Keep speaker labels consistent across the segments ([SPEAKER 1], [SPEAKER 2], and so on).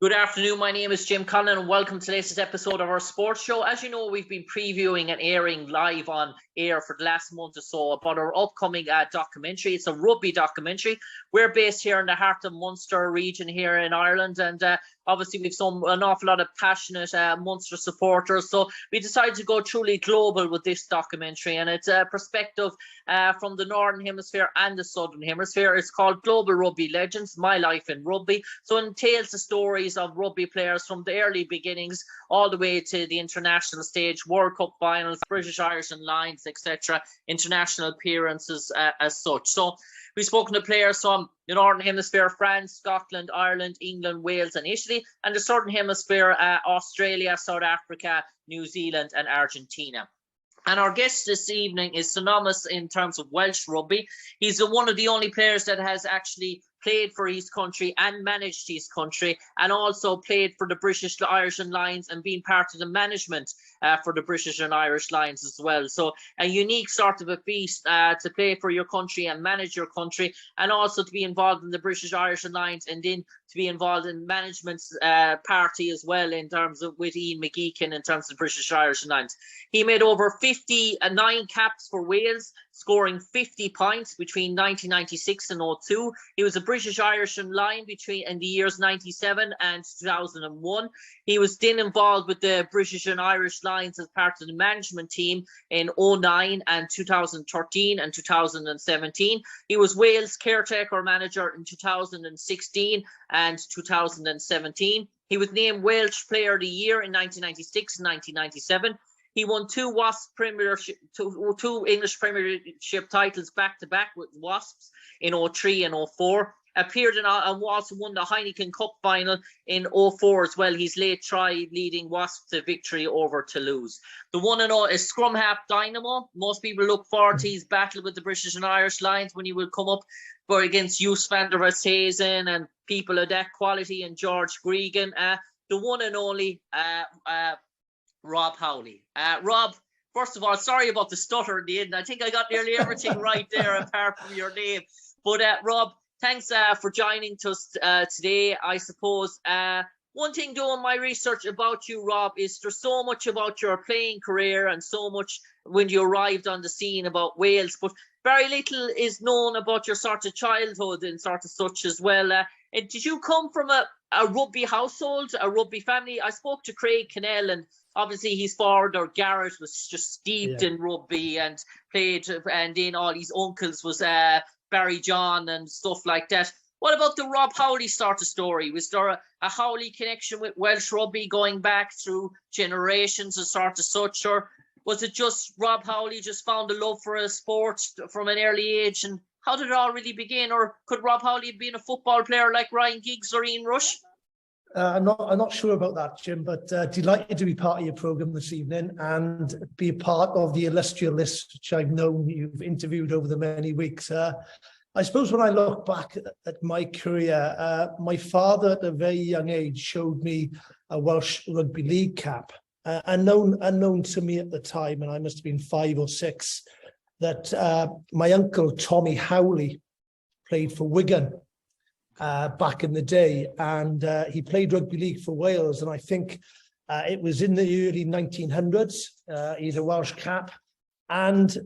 [SPEAKER 1] Good afternoon, my name is Jim Conlan and welcome to the latest episode of our sports show. As you know, we've been previewing and airing live on air for the last month or so about our upcoming documentary. It's a rugby documentary. We're based here in the heart of Munster region here in Ireland, and obviously we've an awful lot of passionate Munster supporters. So we decided to go truly global with this documentary, and it's a perspective from the Northern Hemisphere and the Southern Hemisphere. It's called Global Rugby Legends, My Life in Rugby. So it entails the stories of rugby players from the early beginnings all the way to the international stage, World Cup finals, British, Irish and Lions, etc., international appearances as such. So we've spoken to players from the Northern Hemisphere, France, Scotland, Ireland, England, Wales and Italy, and the Southern Hemisphere, Australia, South Africa, New Zealand and Argentina. And our guest this evening is synonymous in terms of Welsh rugby. He's one of the only players that has actually played for his country and managed his country, and also played for the British, the Irish and Lions, and been part of the management for the British and Irish Lions as well. So a unique sort of a feast to play for your country and manage your country, and also to be involved in the British, Irish and Lions, and then to be involved in management's party as well, in terms of with Ian McGeechan in terms of British, Irish and Lions. He made over 59 caps for Wales, scoring 50 points between 1996 and 02. He was a British, Irish and Lion in the years 97 and 2001. He was then involved with the British and Irish Lions as part of the management team in 09 and 2013 and 2017. He was Wales caretaker manager in 2016 and 2017. He was named Welsh Player of the Year in 1996 and 1997. He won two English Premiership titles back-to-back with Wasps in 03 and 04. Appeared in and also won the Heineken Cup final in 04 as well. His late try leading Wasps to victory over Toulouse. The one and all is scrum half dynamo. Most people look forward to his battle with the British and Irish Lions when he will come up against Joos van der Westhuizen and people of that quality, and George Gregan. The one and only Rob Howley. Rob, first of all, sorry about the stutter in the end. I think I got nearly everything right there apart from your name. But Rob, thanks for joining us today. I suppose one thing doing my research about you, Rob, is there's so much about your playing career and so much when you arrived on the scene about Wales, but very little is known about your sort of childhood and sort of such as well. Did you come from a rugby household, a rugby family? I spoke to Craig Cannell, and obviously his father, Garrett, was just steeped in rugby and played, and then all his uncles was Barry John and stuff like that. What about the Rob Howley sort of story? Was there a Howley connection with Welsh rugby going back through generations and sort of such, or was it just Rob Howley just found a love for a sport from an early age? And how did it all really begin? Or could Rob Howley have been a football player like Ryan Giggs or Ian Rush?
[SPEAKER 2] I'm not sure about that, Jim, but delighted to be part of your programme this evening and be a part of the illustrious list which I've known you've interviewed over the many weeks. I suppose when I look back at my career, my father at a very young age showed me a Welsh Rugby League cap, unknown to me at the time, and I must have been 5 or 6, that my uncle Tommy Howley played for Wigan back in the day, and he played rugby league for Wales, and I think it was in the early 1900s. He's a Welsh cap, and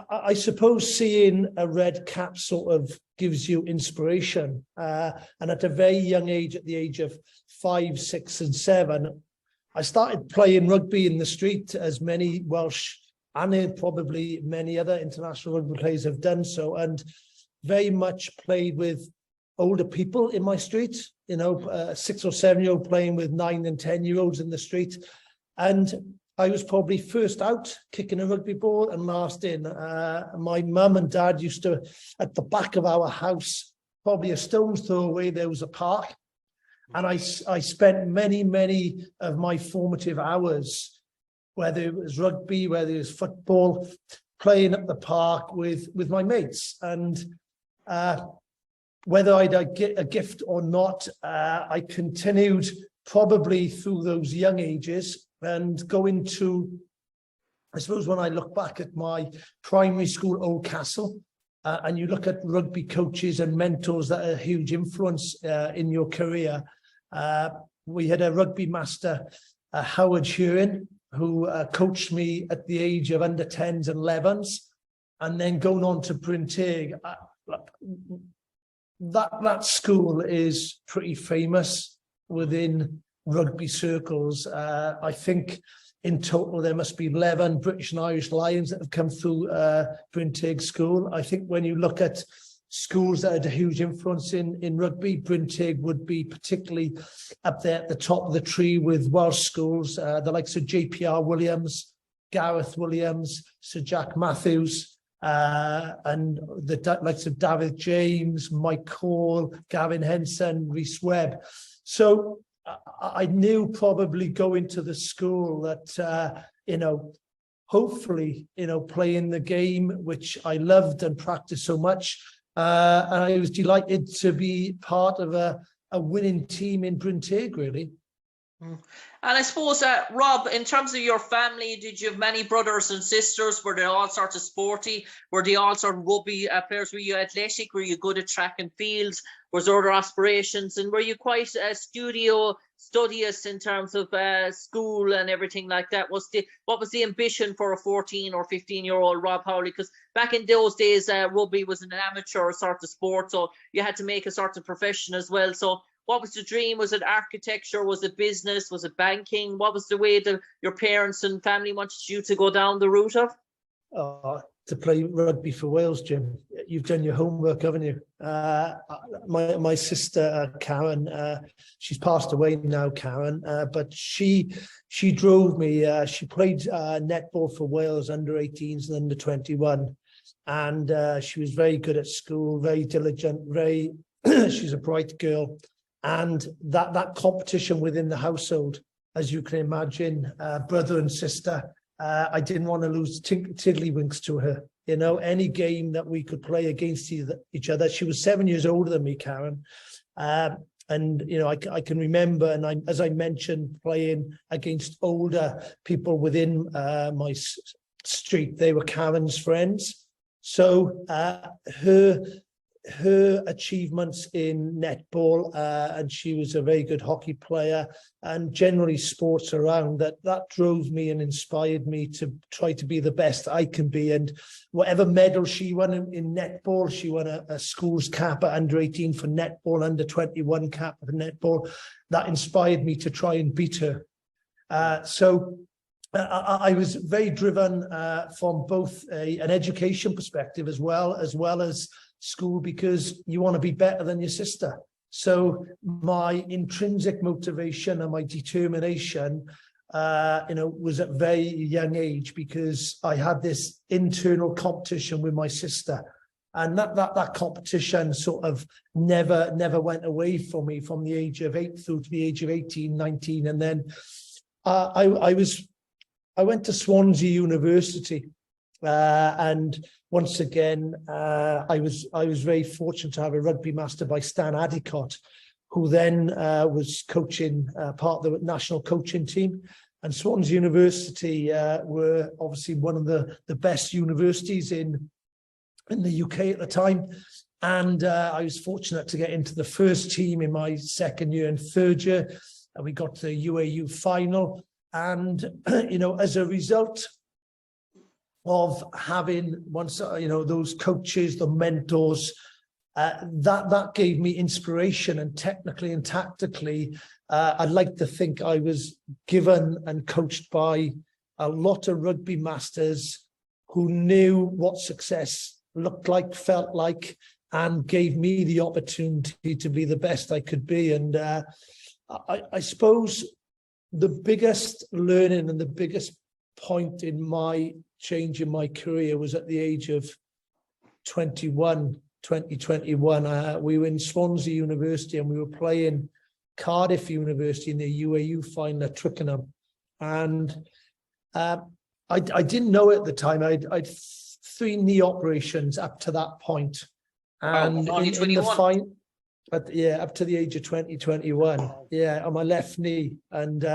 [SPEAKER 2] I suppose seeing a red cap sort of gives you inspiration, and at a very young age, at the age of 5, 6 and 7, I started playing rugby in the street, as many Welsh and probably many other international rugby players have done so, and very much played with older people in my street, 6 or 7-year-old playing with 9 and 10-year-olds in the street. And I was probably first out kicking a rugby ball and last in. My mum and dad used to, at the back of our house, probably a stone's throw away, there was a park. And I spent many of my formative hours, whether it was rugby, whether it was football, playing at the park with my mates. And whether I'd get a gift or not, I continued probably through those young ages and going to, I suppose when I look back at my primary school, Oldcastle, and you look at rugby coaches and mentors that are a huge influence in your career, We had a rugby master, Howard Hewen, who coached me at the age of under 10s and 11s, and then going on to Bryn Teg. That school is pretty famous within rugby circles. I think in total there must be 11 British and Irish Lions that have come through Bryn Teg School. I think when you look at schools that had a huge influence in rugby, Bryn Teg would be particularly up there at the top of the tree with Welsh schools, the likes of JPR Williams, Gareth Williams, Sir Jack Matthews, and the likes of David James, Mike Cole, Gavin Henson, Rhys Webb. So I knew probably going to the school that, hopefully, playing the game, which I loved and practiced so much. And I was delighted to be part of a winning team in Bryn Teg, really.
[SPEAKER 1] And I suppose, Rob, in terms of your family, did you have many brothers and sisters? Were they all sorts of sporty? Were they all sort of rugby players? Were you athletic? Were you good at track and fields? Was there other aspirations? And were you quite studious in terms of school and everything like that? What was the ambition for a 14 or 15-year-old Rob Howley? Because back in those days, rugby was an amateur sort of sport, so you had to make a sort of profession as well. So what was the dream? Was it architecture? Was it business? Was it banking? What was the way that your parents and family wanted you to go down the route of?
[SPEAKER 2] To play rugby for Wales, Jim. You've done your homework, haven't you? My sister, Karen, she's passed away now, Karen, but she drove me. She played netball for Wales under 18s and under 21. And she was very good at school, very diligent, she's a bright girl. And that competition within the household, as you can imagine, brother and sister, I didn't want to lose tiddlywinks to her. Any game that we could play against each other. She was 7 years older than me, Karen. And, I can remember, and as I mentioned, playing against older people within my street. They were Karen's friends. So her achievements in netball, and she was a very good hockey player, and generally sports around that drove me and inspired me to try to be the best I can be. And whatever medal she won in netball, she won a school's cap at under 18 for netball, under 21 cap for netball. That inspired me to try and beat her. So I was very driven from both an education perspective as well as school, because you want to be better than your sister. So my intrinsic motivation and my determination, was at a very young age, because I had this internal competition with my sister, and that competition sort of never went away from me from the age of 8 through to the age of 18, 19, and then I went to Swansea University. And once again, I was very fortunate to have a rugby master by Stan Adicott, who then was coaching part of the national coaching team. And Swansea University were obviously one of the best universities in the UK at the time. And I was fortunate to get into the first team in my second year and third year. And we got to the UAU final. And, as a result of having those coaches, the mentors, that gave me inspiration, and technically and tactically, I'd like to think I was given and coached by a lot of rugby masters who knew what success looked like, felt like, and gave me the opportunity to be the best I could be. And I suppose the biggest learning and the biggest point in my change in my career was at the age of 2021. We were in Swansea University and we were playing Cardiff University in the UAU final at Twickenham. And I didn't know at the time, I'd 3 knee operations up to that point. And in the final, up to the age of 21, on my left knee, and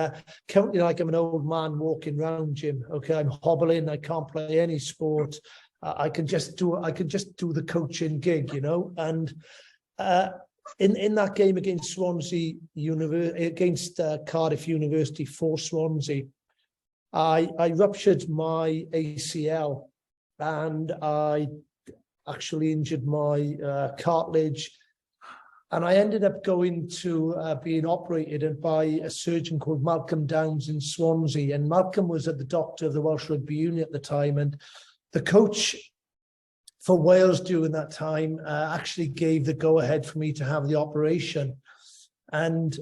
[SPEAKER 2] counting like I'm an old man walking around, Jim. Okay, I'm hobbling. I can't play any sport. I can just do the coaching gig, and in that game against Swansea against Cardiff University for Swansea, I ruptured my ACL, and I actually injured my cartilage, and I ended up going to being operated by a surgeon called Malcolm Downs in Swansea. And Malcolm was the doctor of the Welsh Rugby Union at the time, and the coach for Wales during that time actually gave the go-ahead for me to have the operation. And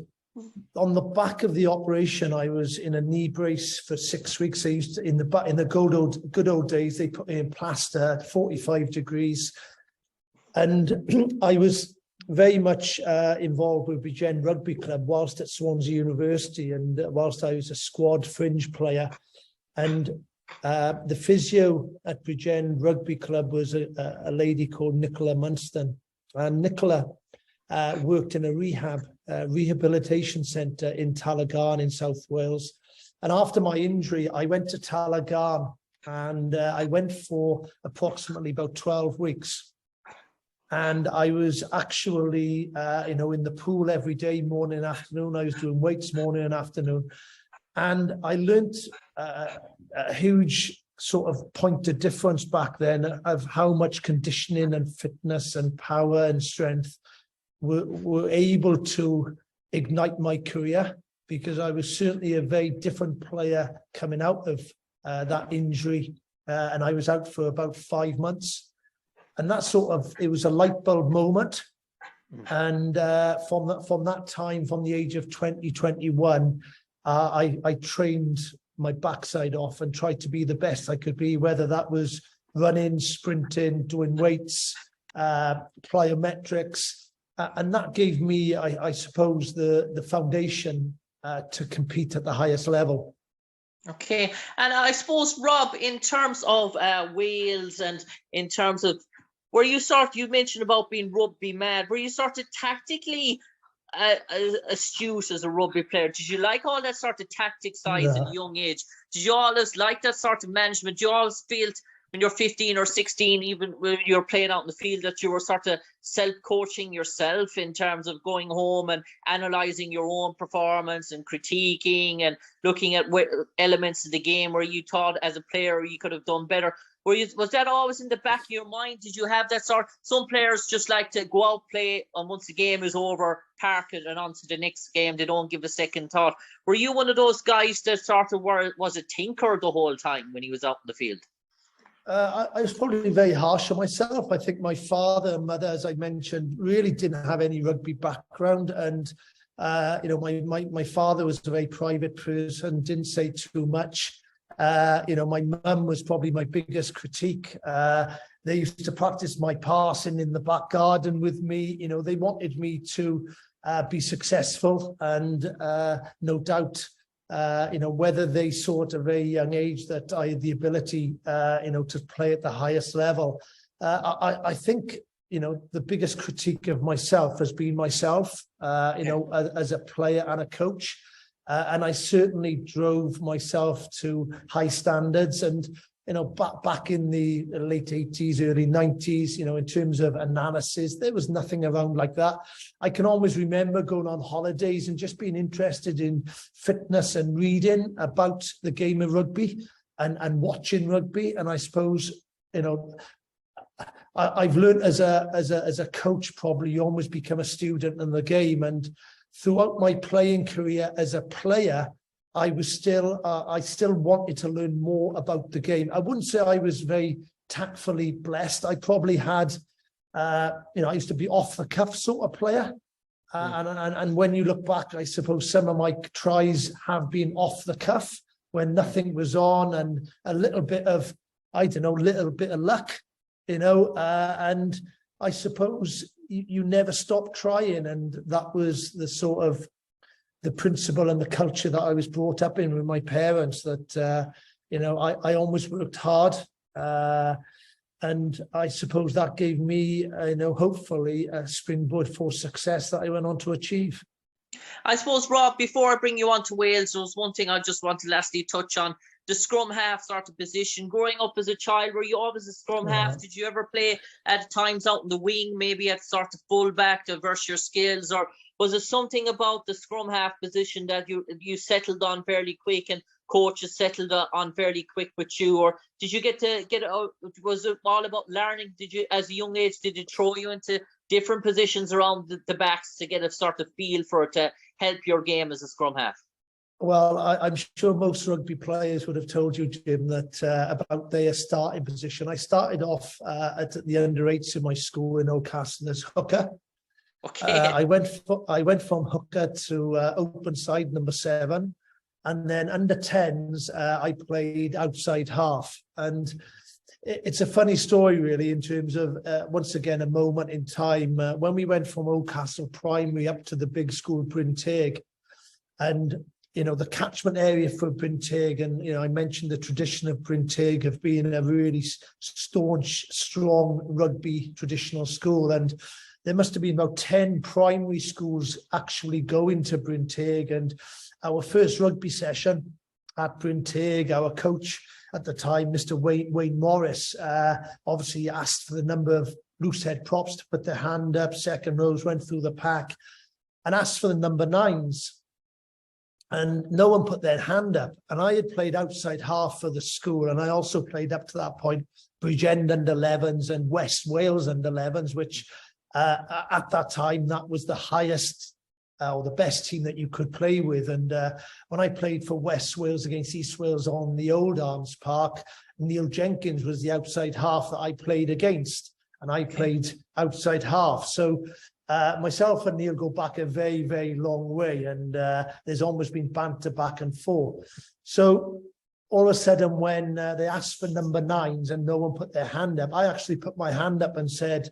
[SPEAKER 2] on the back of the operation, I was in a knee brace for 6 weeks. I used to, in the good old days, they put me in plaster at 45 degrees. And I was very much involved with Bridgend Rugby Club whilst at Swansea University, and whilst I was a squad fringe player. And the physio at Bridgend Rugby Club was a lady called Nicola Munston. And Nicola worked in a rehabilitation centre in Talagarn in South Wales. And after my injury, I went to Talagarn, and I went for approximately about 12 weeks. And I was actually, in the pool every day, morning and afternoon. I was doing weights morning and afternoon. And I learnt a huge sort of point of difference back then of how much conditioning and fitness and power and strength were able to ignite my career, because I was certainly a very different player coming out of that injury. And I was out for about 5 months. And that it was a light bulb moment. And from that time, from the age of 20, 21, I trained my backside off and tried to be the best I could be, whether that was running, sprinting, doing weights, plyometrics. And that gave me, I suppose, the foundation to compete at the highest level.
[SPEAKER 1] Okay. And I suppose, Rob, in terms of Wales and in terms of, you mentioned about being rugby mad, were you sort of tactically astute as a rugby player? Did you like all that sort of tactic side at a young age? Did you always like that sort of management? Did you always feel when you're 15 or 16, even when you're playing out in the field, that you were sort of self-coaching yourself in terms of going home and analysing your own performance and critiquing and looking at elements of the game where you thought as a player you could have done better? Was that always in the back of your mind? Did you have that sort? Some players just like to go out, play, and once the game is over, park it and on to the next game. They don't give a second thought. Were you one of those guys that sort of was a tinker the whole time when he was out in the field?
[SPEAKER 2] I was probably very harsh on myself. I think my father and mother, as I mentioned, really didn't have any rugby background. And, my father was a very private person, didn't say too much. My mum was probably my biggest critique. They used to practice my passing in the back garden with me. They wanted me to be successful, and no doubt, whether they saw at a very young age that I had the ability, to play at the highest level. I think, the biggest critique of myself has been myself, as a player and a coach. And I certainly drove myself to high standards. And, back in the late 80s, early 90s, in terms of analysis, there was nothing around like that. I can always remember going on holidays and just being interested in fitness and reading about the game of rugby and watching rugby. And I suppose, I've learned as a coach, probably you almost become a student in the game. And throughout my playing career as a player, I still wanted to learn more about the game. I wouldn't say I was very tactfully blessed. I probably had, I used to be off the cuff sort of player. And when you look back, I suppose some of my tries have been off the cuff when nothing was on, and a little bit of, luck, and I suppose you never stop trying. And that was the sort of the principle and the culture that I was brought up in with my parents, that, I always worked hard. And I suppose that gave me, hopefully a springboard for success that I went on to achieve.
[SPEAKER 1] I suppose, Rob, before I bring you on to Wales, there was one thing I just want to lastly touch on. the scrum half sort of position. Growing up as a child, were you always a scrum half? Did you ever play at times out in the wing, maybe at sort of fullback to verse your skills, or was it something about the scrum half position that you settled on fairly quick and coaches settled on fairly quick with you? Or did you get out? Was it all about learning? Did you, as a young age, did it throw you into different positions around the backs to get a sort of feel for it to help your game as a scrum half?
[SPEAKER 2] Well, I'm sure most rugby players would have told you, Jim, that about their starting position. I started off at the under-8s in my school in Oldcastle as hooker.
[SPEAKER 1] Okay.
[SPEAKER 2] I went from hooker to open side number 7, and then under 10s I played outside half. And it's a funny story, really, in terms of once again a moment in time when we went from Oldcastle Primary up to the big school Bryn Teg, and the catchment area for Bryn Teg, and I mentioned the tradition of Bryn Teg of being a really staunch, strong rugby traditional school, and there must have been about 10 primary schools actually going to Bryn Teg. And our first rugby session at Bryn Teg, our coach at the time, Mr. Wayne Morris, obviously asked for the number of loosehead props to put their hand up. Second rows went through the pack and asked for the number 9s. And no one put their hand up. And I had played outside half for the school. And I also played up to that point Bridgend under 11s and West Wales under 11s, which at that time, that was the highest or the best team that you could play with. And when I played for West Wales against East Wales on the Old Arms Park, Neil Jenkins was the outside half that I played against. And I played outside half. So myself and Neil go back a very, very long way. And there's almost been banter back and forth. So all of a sudden, when they asked for number 9s and no one put their hand up, I actually put my hand up and said,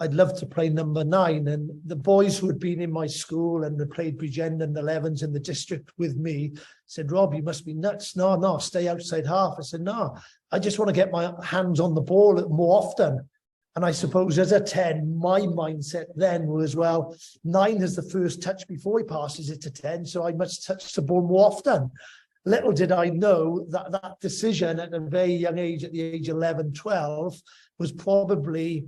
[SPEAKER 2] I'd love to play number 9. And the boys who had been in my school and had played Bridgend and 11s in the district with me said, Rob, you must be nuts. No, stay outside half. I said, no, I just want to get my hands on the ball more often. And I suppose as a 10, my mindset then was, well, 9 is the first touch before he passes it to 10, so I must touch the ball more often. Little did I know that that decision at a very young age, at the age of 11, 12, was probably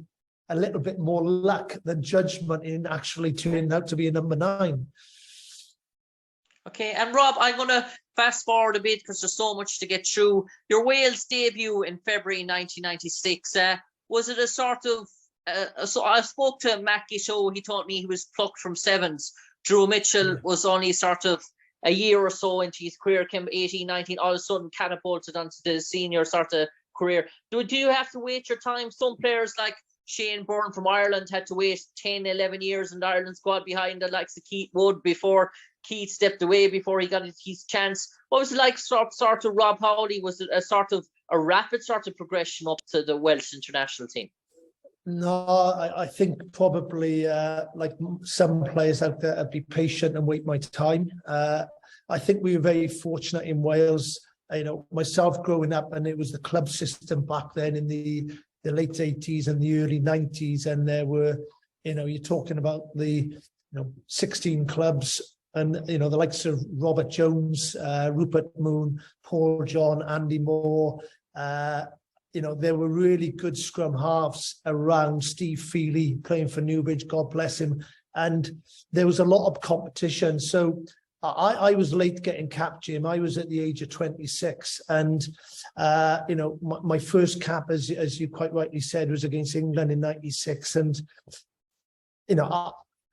[SPEAKER 2] a little bit more luck than judgment in actually turning out to be a number 9.
[SPEAKER 1] Okay, and Rob, I'm going to fast forward a bit because there's so much to get through. Your Wales debut in February 1996, was it a sort of, so I spoke to Matt Giteau, he told me he was plucked from 7s. Drew Mitchell was only sort of a year or so into his career, came 18, 19, all of a sudden catapulted onto the senior sort of career. Do you have to wait your time? Some players like Shane Byrne from Ireland had to wait 10, 11 years in the Ireland squad behind the likes of Keith Wood before Keith stepped away, before he got his chance. What was it like sort of Rob Howley? Was it a sort of a rapid sort of progression up to the Welsh international team?
[SPEAKER 2] No, I think probably like some players out there, I'd be patient and wait my time. I think we were very fortunate in Wales, myself growing up, and it was the club system back then in the late 80s and the early 90s. And there were, you're talking about the 16 clubs, and the likes of Robert Jones, Rupert Moon, Paul John, Andy Moore. There were really good scrum halves around. Steve Feely playing for Newbridge, God bless him. And there was a lot of competition. So I was late getting capped, Jim. I was at the age of 26. And, my first cap, as you quite rightly said, was against England in 96. And,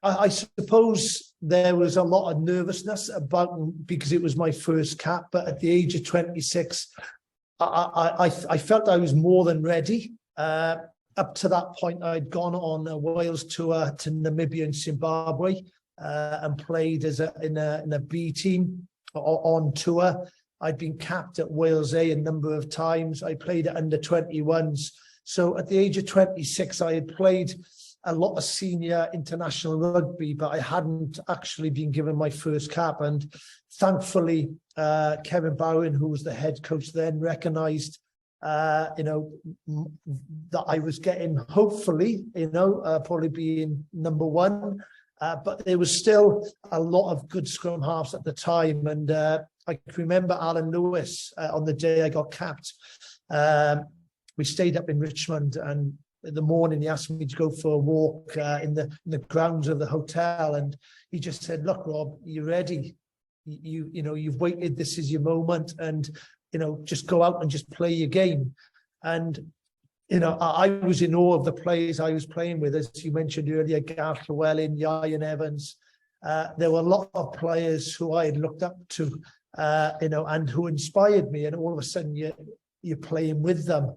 [SPEAKER 2] I suppose there was a lot of nervousness because it was my first cap. But at the age of 26, I felt I was more than ready. Up to that point, I'd gone on a Wales tour to Namibia and Zimbabwe and played in a B team on tour. I'd been capped at Wales A a number of times. I played at under 21s. So at the age of 26, I had played a lot of senior international rugby, but I hadn't actually been given my first cap. And thankfully, Kevin Bowen, who was the head coach then, recognised, that I was getting, hopefully, probably being number 1. but there was still a lot of good scrum halves at the time. And I can remember Alan Lewis on the day I got capped. We stayed up in Richmond, and in the morning he asked me to go for a walk in the grounds of the hotel, and he just said, "Look, Rob, you're ready. You know, you've waited. This is your moment, and you know, just go out and just play your game." And you know, I was in awe of the players I was playing with, as you mentioned earlier, Gareth Llewellyn, Ian Evans. There were a lot of players who I had looked up to, you know, and who inspired me. And all of a sudden, you're playing with them.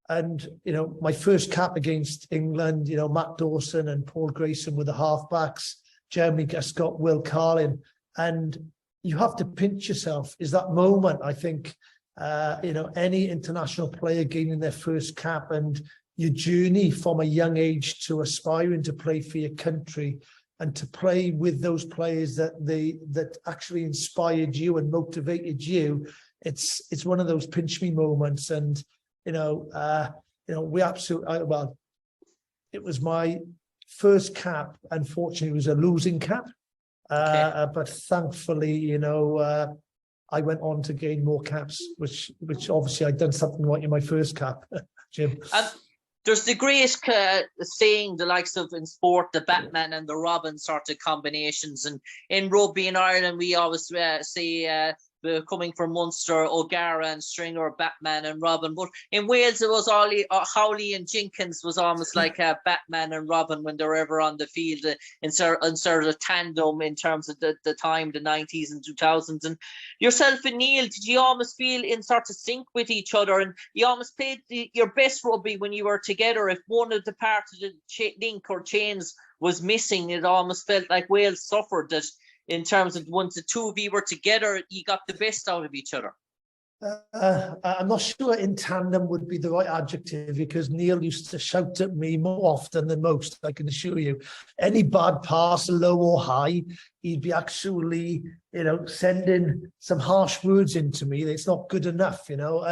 [SPEAKER 2] And you know, my first cap against England, you know, Matt Dawson and Paul Grayson were the halfbacks, Jeremy Guscott, Will Carlin, and you have to pinch yourself. Is that moment, I think. You know, any international player gaining their first cap, and your journey from a young age to aspiring to play for your country and to play with those players that actually inspired you and motivated you. It's one of those pinch me moments. And you know, we absolutely, well, it was my first cap. Unfortunately, it was a losing cap, but thankfully, you know, I went on to gain more caps, which obviously I'd done something right in my first cap, Jim.
[SPEAKER 1] There's the great saying, the likes of in sport, the Batman and the Robin sort of combinations. And in rugby in Ireland, we always say coming from Munster, O'Gara and Stringer, Batman and Robin. But in Wales, it was Howley and Jenkins was almost like Batman and Robin when they were ever on the field, in sort of tandem in terms of the time, the 90s and 2000s. And yourself and Neil, did you almost feel in sort of sync with each other? And you almost played your best rugby when you were together. If one of the parts of the link or chains was missing, it almost felt like Wales suffered that. In terms of once the two of you were together, you got the best out of each other.
[SPEAKER 2] I'm not sure in tandem would be the right adjective, because Neil used to shout at me more often than most, I can assure you. Any bad pass, low or high, he'd be actually, you know, sending some harsh words into me. It's not good enough, you know.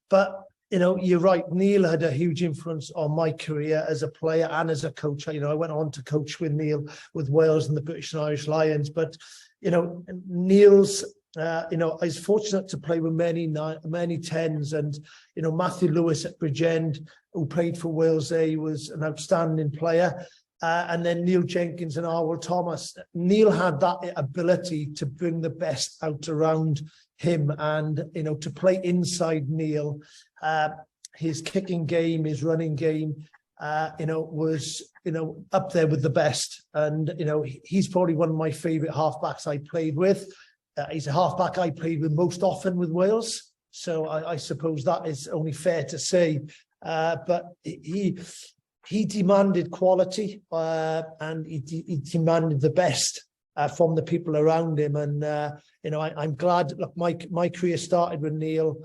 [SPEAKER 2] But you know, you're right. Neil had a huge influence on my career as a player and as a coach. You know, I went on to coach with Neil with Wales and the British and Irish Lions. But, you know, Neil's, you know, I was fortunate to play with many tens. And, you know, Matthew Lewis at Bridgend, who played for Wales there, he was an outstanding player. And then Neil Jenkins and Arwell Thomas. Neil had that ability to bring the best out around him, and you know, to play inside Neil, his kicking game, his running game, you know, was, you know, up there with the best. And you know, he's probably one of my favourite halfbacks I played with. He's a halfback I played with most often with Wales, so I suppose that is only fair to say. But he demanded quality, and he demanded the best from the people around him. And you know, I'm glad. Look, my career started with Neil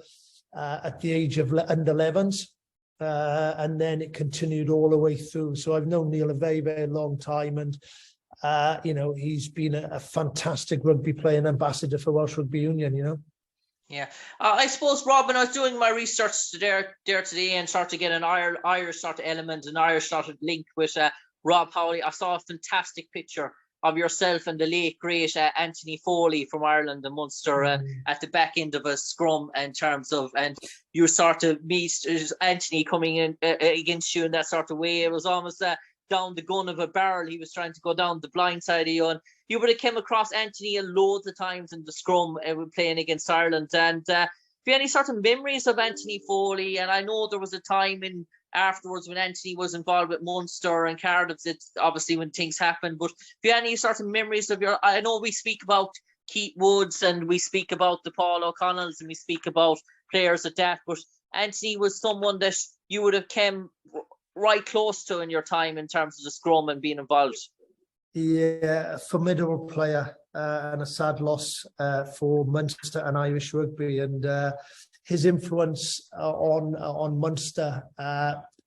[SPEAKER 2] at the age of under 11s, and then it continued all the way through. So I've known Neil a very, very long time, and you know, he's been a fantastic rugby player and ambassador for Welsh Rugby Union. You know.
[SPEAKER 1] Yeah, I suppose, Robin, I was doing my research there today and started to get an Irish sort of element, an Irish sort of link with Rob Howley. I saw a fantastic picture of yourself and the late great Anthony Foley from Ireland and Munster at the back end of a scrum, in terms of, and you sort of meet Anthony coming in against you in that sort of way. It was almost down the gun of a barrel. He was trying to go down the blind side of you, and you would have come across Anthony loads of times in the scrum playing against Ireland. And have you any sort of memories of Anthony Foley? And I know there was a time in afterwards when Anthony was involved with Munster and Cardiff, that obviously when things happened, but have you any sort of memories of your, I know we speak about Keith Woods and we speak about the Paul O'Connells and we speak about players at that, but Anthony was someone that you would have come right close to in your time in terms of the scrum and being involved.
[SPEAKER 2] Yeah, a formidable player and a sad loss for Munster and Irish rugby, and his influence on Munster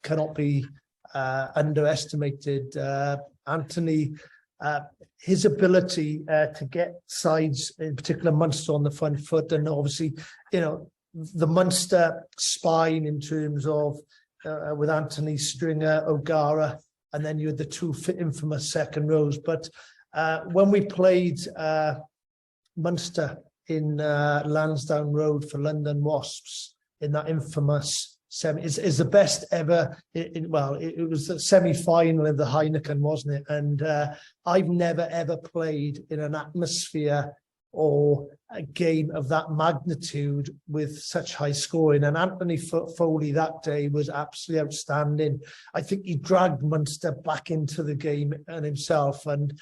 [SPEAKER 2] cannot be underestimated. Anthony, his ability to get sides, in particular Munster, on the front foot, and obviously, you know, the Munster spine in terms of with Anthony, Stringer, O'Gara, and then you had the two infamous second rows. But when we played Munster in Lansdowne Road for London Wasps in that infamous semi, is the best ever. It was the semi-final of the Heineken, wasn't it? And I've never ever played in an atmosphere or a game of that magnitude with such high scoring. And Anthony Foley that day was absolutely outstanding. I think he dragged Munster back into the game and himself, and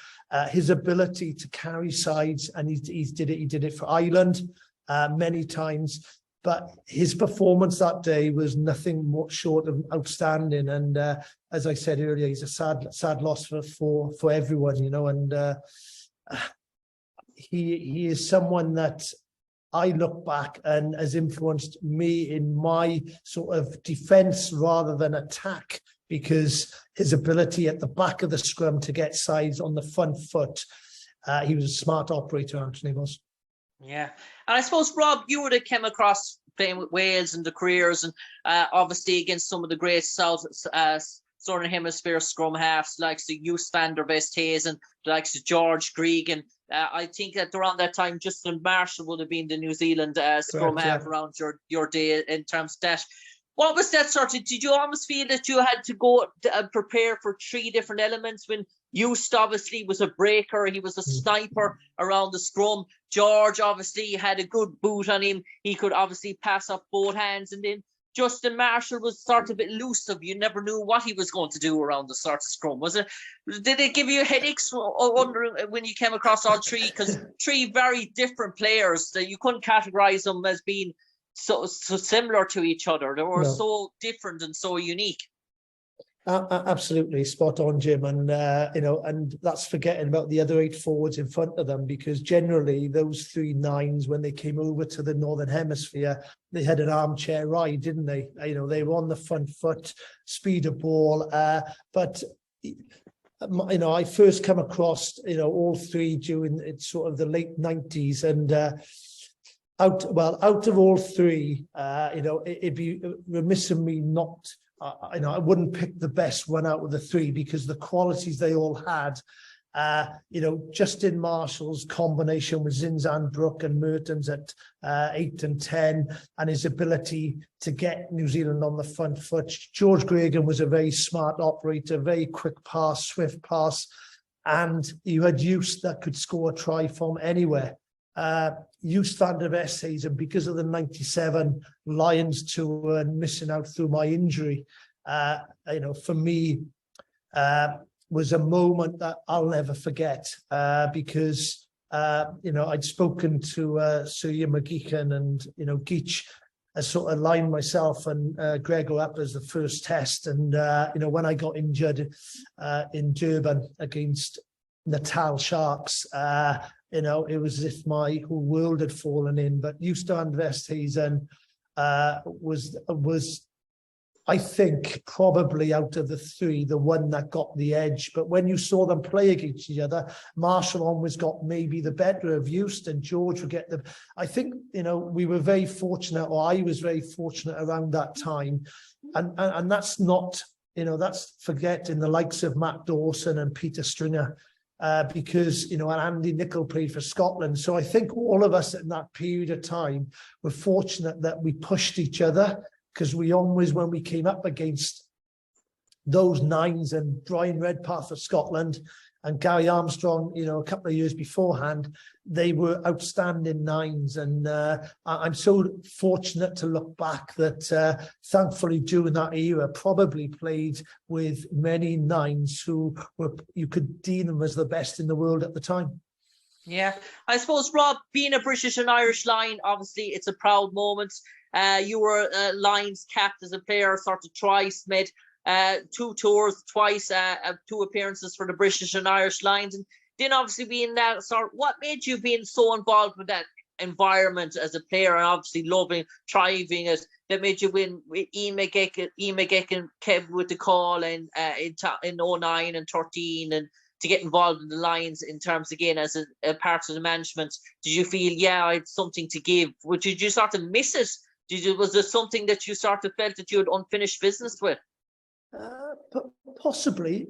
[SPEAKER 2] his ability to carry sides, and he did it for Ireland many times. But his performance that day was nothing more short of outstanding. And as I said earlier, he's a sad loss for everyone, you know. And he is someone that I look back and has influenced me in my sort of defence rather than attack, because his ability at the back of the scrum to get sides on the front foot, he was a smart operator, Anthony was.
[SPEAKER 1] Yeah, and I suppose, Rob, you would have come across playing with Wales and the careers, and obviously against some of the great Southern Hemisphere scrum halves, like the Joos van der Westhuizen and like George Greig, and I think that around that time, Justin Marshall would have been the New Zealand scrum half around your day in terms of that. What was that sort of, did you almost feel that you had to go prepare for three different elements? When Joos obviously was a breaker, he was a sniper around the scrum. George obviously had a good boot on him. He could obviously pass up both hands. And then Justin Marshall was sort of a bit elusive. You never knew what he was going to do around the sort of scrum. Did it give you headaches wondering when you came across all three? Because three very different players that you couldn't categorize them as being so similar to each other. They were so different and so unique.
[SPEAKER 2] Absolutely spot on, Jim. And and that's forgetting about the other 8 forwards in front of them, because generally those 3 nines, when they came over to the Northern Hemisphere, they had an armchair ride, didn't they? They were on the front foot, speed of ball. But I first come across all 3 during sort of the late 90s, and out of all 3, it'd be remiss of me not. I wouldn't pick the best one out of the 3, because the qualities they all had. Justin Marshall's combination with Zinzan Brooke and Mertens at 8 and 10, and his ability to get New Zealand on the front foot. George Gregan was a very smart operator, very quick pass, swift pass, and you had Joos that could score a try from anywhere. Joos van der Westhuizen, because of the 97 Lions tour and missing out through my injury, for me, was a moment that I'll never forget, because I'd spoken to Sir Ian McGeechan and Geach. I sort of lined myself and Gregor up as the first test, and when I got injured in Durban against Natal Sharks, it was as if my whole world had fallen in. But Joos van der Westhuizen was, I think, probably out of the 3, the one that got the edge. But when you saw them play against each other, Marshall always got maybe the better of Joos, and George would get the. I think we were very fortunate, or I was very fortunate around that time, and that's not that's forgetting the likes of Matt Dawson and Peter Stringer. Because and Andy Nicol played for Scotland. So I think all of us in that period of time were fortunate that we pushed each other, because we always, when we came up against those nines and Brian Redpath for Scotland and Gary Armstrong, a couple of years beforehand, they were outstanding nines. And I'm so fortunate to look back that thankfully during that era probably played with many nines who you could deem them as the best in the world at the time.
[SPEAKER 1] Yeah, I suppose, Rob, being a British and Irish line, obviously it's a proud moment. You were Lions capped as a player, sort of twice, made 2 tours, twice, 2 appearances for the British and Irish Lions. And then obviously being that sort, what made you being so involved with that environment as a player, and obviously loving, thriving it, that made you win with Ian McGeechan kept with the call in 09 and 13, and to get involved in the Lions in terms, again, as a part of the management? Did you feel, I had something to give? Did you sort of miss it? Was there something that you sort of felt that you had unfinished business with?
[SPEAKER 2] Possibly.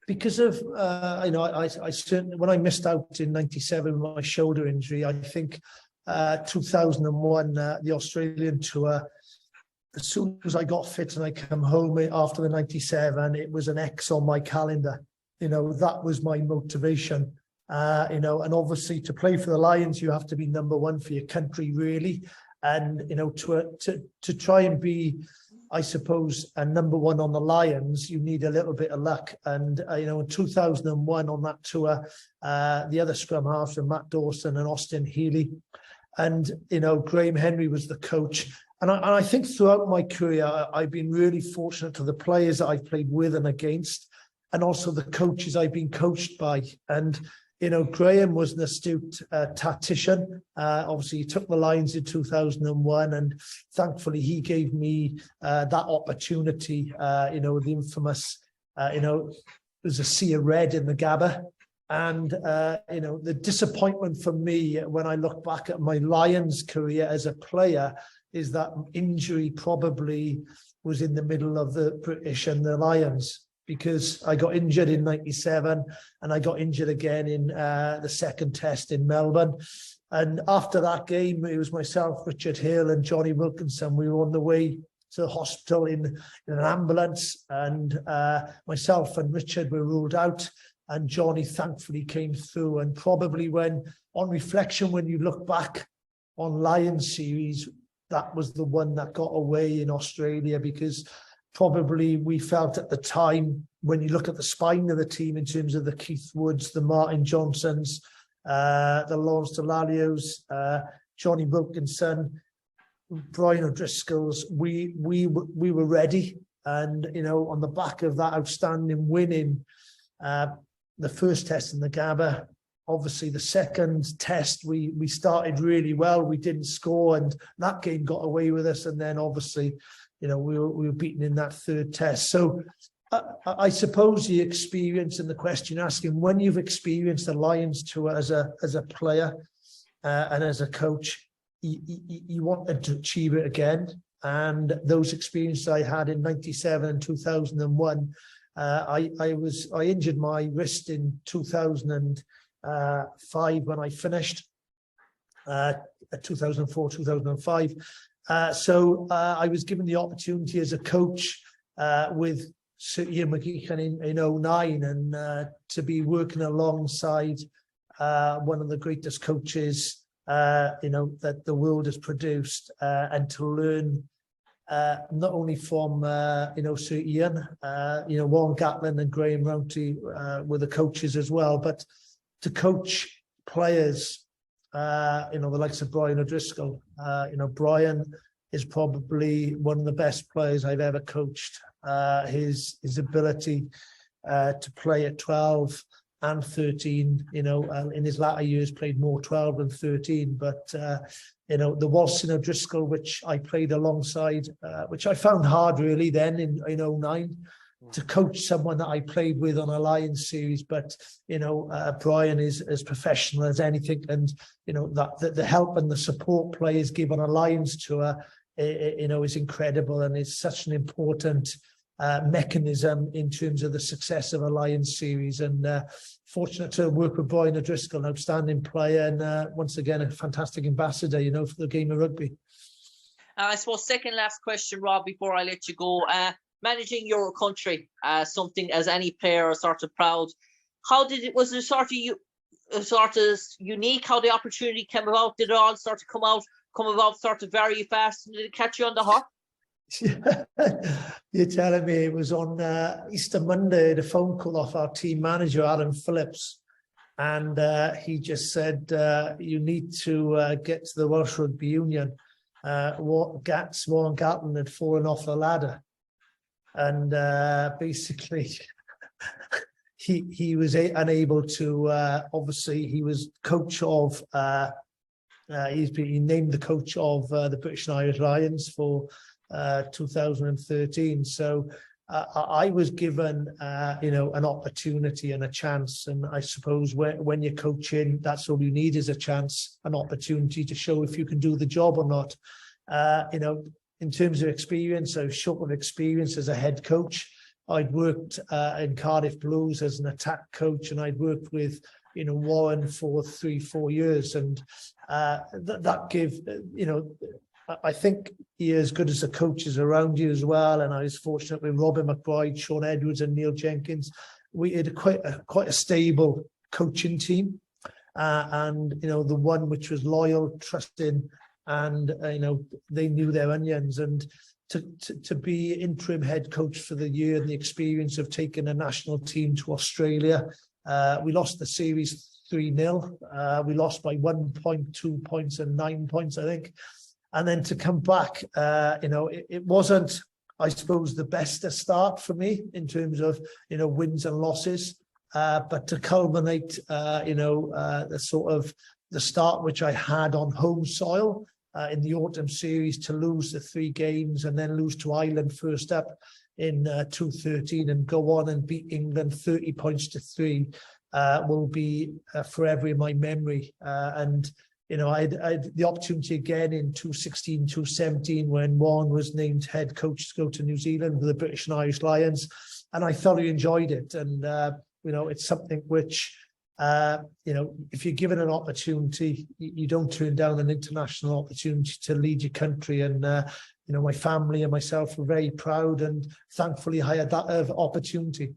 [SPEAKER 2] Because of I certainly, when I missed out in '97 with my shoulder injury, I think 2001 the Australian tour. As soon as I got fit and I come home after the '97, it was an X on my calendar. That was my motivation. And obviously to play for the Lions, you have to be number one for your country, really. And to try and be, I suppose, a number one on the Lions, you need a little bit of luck. And in 2001 on that tour, the other scrum halves were Matt Dawson and Austin Healy, and Graham Henry was the coach. And I think throughout my career, I've been really fortunate to the players that I've played with and against, and also the coaches I've been coached by. And Graham was an astute tactician. Obviously, he took the Lions in 2001, and thankfully he gave me that opportunity. The infamous, there's a sea of red in the Gabba. And, the disappointment for me when I look back at my Lions career as a player is that injury probably was in the middle of the British and the Lions, because I got injured in '97 and I got injured again in the second test in Melbourne. And after that game, it was myself, Richard Hill and Johnny Wilkinson. We were on the way to the hospital in an ambulance, and myself and Richard were ruled out, and Johnny thankfully came through. And probably on reflection, when you look back on Lions series, that was the one that got away in Australia, because probably we felt at the time, when you look at the spine of the team in terms of the Keith Woods, the Martin Johnsons, the Lawrence Delalios, Johnny Wilkinson, Brian O'Driscoll's, we were ready. And, on the back of that outstanding winning the first test in the Gabba, obviously the second test, we started really well. We didn't score, and that game got away with us. And then obviously, we were beaten in that third test. So I suppose the experience and the question asking, when you've experienced the Lions tour as a player and as a coach, you want to achieve it again. And those experiences I had in '97 and 2001, I injured my wrist in 2005 when I finished, 2004, 2005. So I was given the opportunity as a coach with Sir Ian McGeechan in '09, and to be working alongside one of the greatest coaches that the world has produced, and to learn not only from Sir Ian, Warren Gatlin and Graham Rounty were the coaches as well, but to coach players, the likes of Brian O'Driscoll. Brian is probably one of the best players I've ever coached. His ability to play at 12 and 13, in his latter years played more 12 than 13, but the Walson O'Driscoll, which I played alongside, which I found hard really then in '09, to coach someone that I played with on a Lions series. But Brian is as professional as anything, and that the help and the support players give on a Lions tour, is incredible, and it's such an important mechanism in terms of the success of a Lions series. And fortunate to work with Brian O'Driscoll, an outstanding player, and once again a fantastic ambassador, for the game of rugby.
[SPEAKER 1] I suppose second last question, Rob, before I let you go. Managing your country, something as any player are sort of proud. Was it sort of unique how the opportunity came about? Did it all sort of come about sort of very fast? And did it catch you on the hop?
[SPEAKER 2] You're telling me it was on Easter Monday, the phone call off our team manager, Alan Phillips. And he just said, you need to get to the Welsh Rugby Union. Warren Gatlin had fallen off the ladder. And basically, he was unable to. Obviously, he was coach of. He's been named the coach of the British and Irish Lions for 2013. So I was given, an opportunity and a chance. And I suppose when you're coaching, that's all you need is a chance, an opportunity to show if you can do the job or not. in terms of experience, I was short of experience as a head coach. I'd worked in Cardiff Blues as an attack coach, and I'd worked with, Warren for 3-4 years, and that gave, I think you're as good as the coaches around you as well. And I was fortunate with Robin McBride, Sean Edwards, and Neil Jenkins. We had quite a stable coaching team, and the one which was loyal, trusting, and they knew their onions. And to be interim head coach for the year, and the experience of taking a national team to Australia, we lost the series 3-0. We lost by 1 point, 2 points, and 9 points, I think. And then to come back, it wasn't, I suppose, the best start for me in terms of, wins and losses. But to culminate, the sort of the start which I had on home soil in the autumn series, to lose the 3 games and then lose to Ireland first up in 2013 and go on and beat England 30 points to 3 will be forever in my memory. And I had the opportunity again in 2016, 2017 when Warren was named head coach to go to New Zealand with the British and Irish Lions, and I thoroughly enjoyed it. And it's something which if you're given an opportunity, you don't turn down an international opportunity to lead your country. And my family and myself were very proud, and thankfully I had that opportunity.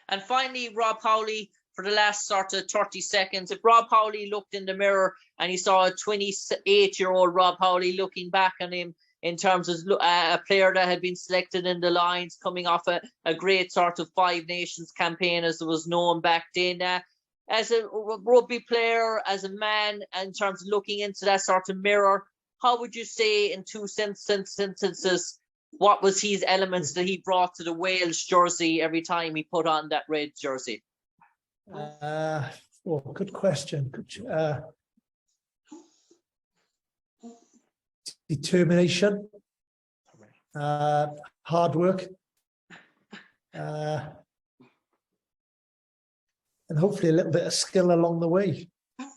[SPEAKER 1] And finally, Rob Howley, for the last sort of 30 seconds, if Rob Howley looked in the mirror and he saw a 28-year-old Rob Howley looking back on him in terms of a player that had been selected in the Lions, coming off a great sort of 5 Nations campaign, as it was known back then, as a rugby player, as a man, in terms of looking into that sort of mirror, how would you say in 2 sentences, what was his elements that he brought to the Wales jersey every time he put on that red jersey?
[SPEAKER 2] Good question. Determination, hard work, and hopefully a little bit of skill along the way.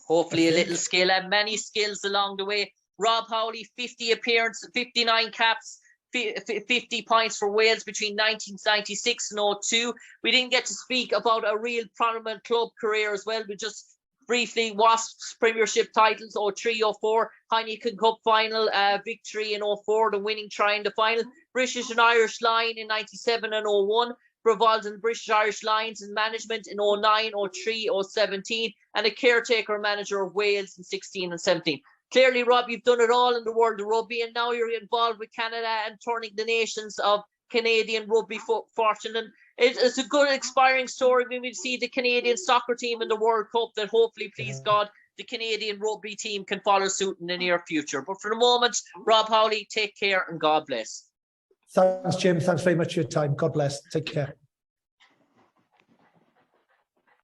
[SPEAKER 1] Hopefully a little skill, and many skills along the way. Rob Howley, 50 appearances, 59 caps, 50 points for Wales between 1996 and 2002. We didn't get to speak about a real prominent club career as well. We just briefly, Wasps Premiership titles, 2003, 2004, Heineken Cup final victory in 2004, the winning try in the final. British and Irish Line in 97 and 2001. Involved in the British Irish Lions in management in 2009, 2003, 2017, and a caretaker manager of Wales in 2016 and 2017. Clearly, Rob, you've done it all in the world of rugby, and now you're involved with Canada and turning the nations of Canadian rugby fortune. And it's a good, inspiring story when we see the Canadian soccer team in the World Cup, that hopefully, please God, the Canadian rugby team can follow suit in the near future. But for the moment, Rob Howley, take care and God bless.
[SPEAKER 2] Thanks, Jim. Thanks very much for your time. God bless. Take care.